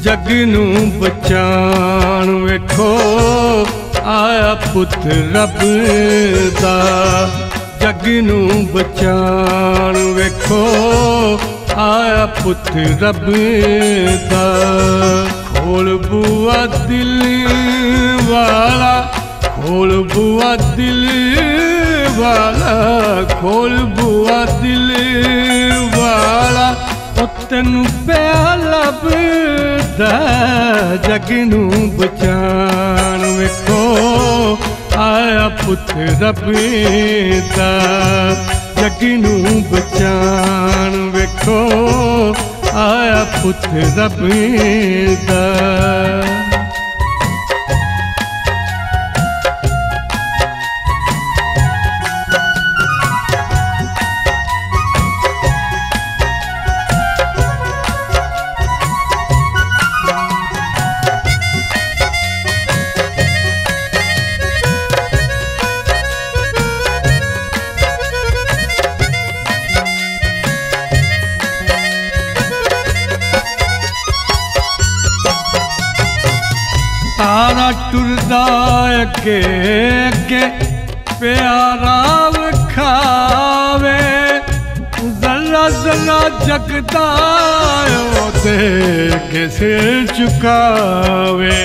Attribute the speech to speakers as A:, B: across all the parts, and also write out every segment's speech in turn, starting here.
A: जग नू बचाण वेखो आया पुत रब दा। जग नू बचाण वेखो आया पुत रब दा। खोल बुआ दिल वाला, खोल बुआ दिल वाला, खोल बुआ दिल वाला, ओ तेनू पिया लभदा। जग नू बचाण वेखो आया पुत रब दा। जग नू बचाण वेखो आया पुत रब दा। तारा टुरदा अगे अगे प्यारा विखावे। जरा जरा जगदा ओदे अगे सिर झुकावे।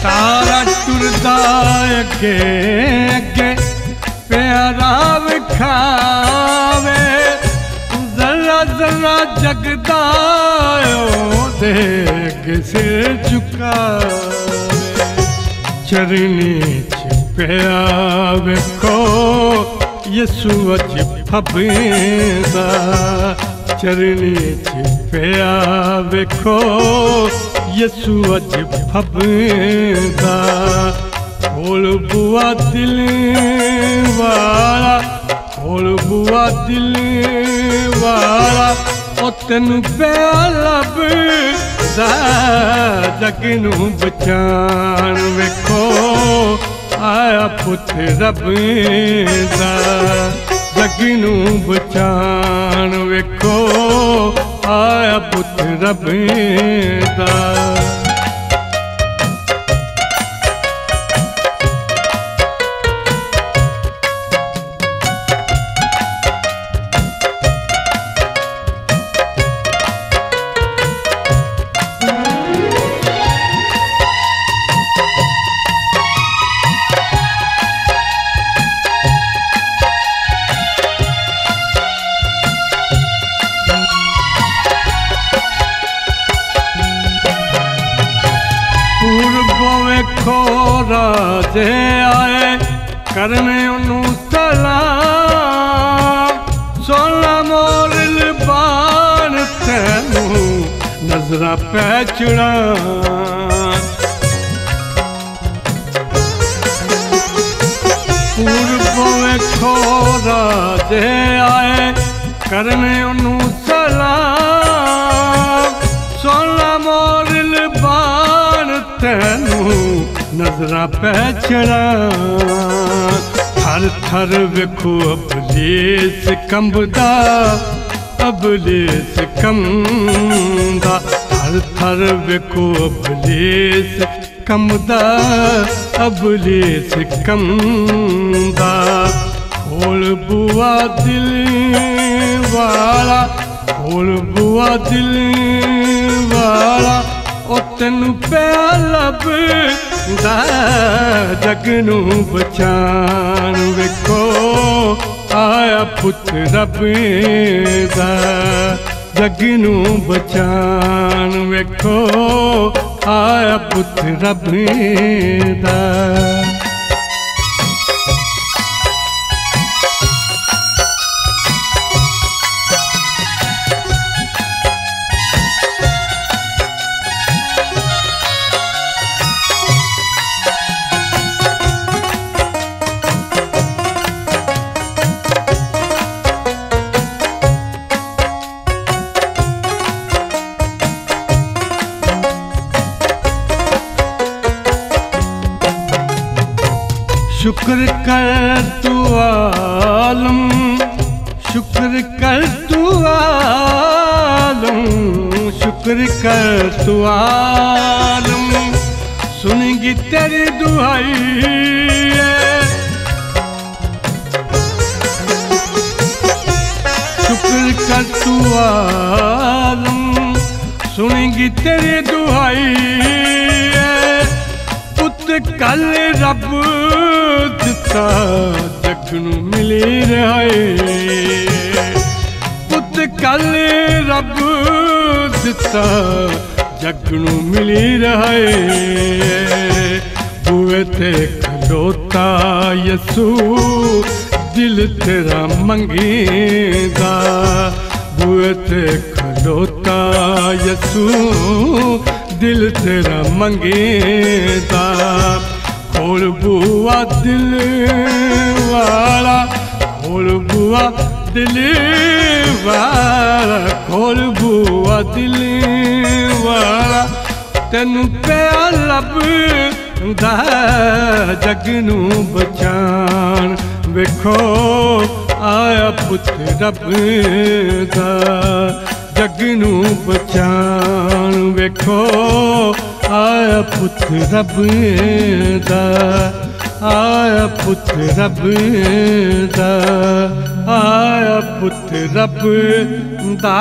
A: तारा टुरदा अगे अगे प्यारा विखावे। जरा जरा जगदा देख सिर झुकावे। चरनी च पिया वेखो यसू अच फबेंदा। चरनी च पिया वेखो यसू अच फबेंदा। खोल बुआ दिल वाला, खोल बुआ दिल वाला, ओ तेनू पिया लभदा। जग नू बचाण वेखो आया पुत रब दा। जग नू बचाण वेखो आया पुत रब दा। वेखो राजे आए करने उन्नू सलाम। सोना मोर लिबान तेनू नजरा पै चढ़ा। पूर्व वेखो राजे आए करने उन्नू सलाम। सोना मोर लिबान तेनू नजरा पै चढ़ा। थर थर वेखो अबलीस कंबदा, अबलीस कंबदा। थर थर वेखो अबलीस कंबदा, अबलीस कंबदा। खोल बुआ दिल वाला, खोल बुआ दिल वाला, ओ तेनू पिया लभदा। जग नू बचाण वेखो आया पुत रब दा। जग नू बचाण वेखो आया पुत रब दा। शुक्र कर तू आलम, शुक्र कर तू आलम, शुक्र कर तू आलम, सुनेंगी तेरी दुआई। शुक्र कर तू आलम, सुनेंगी तेरी दुआई। पुत कल रब दिता जग नू मिली रहे, पुत कल रब दिता जग नू मिली रहे। बूए ते खलोता यसू दिल तेरा मंगीदा, बूए ते खलोता यसू दिल तेरा मंगीदा। खोल बुआ दिल वाला, खोल बुआ दिल वाला, खोल बुआ दिल वाला, तेनू पिया लभदा जग नू बचान। वेखो आया पुत रब दा जग नू बचान। वेखो आया पुत रब दा, आया पुत रब दा, आया पुत रब दा।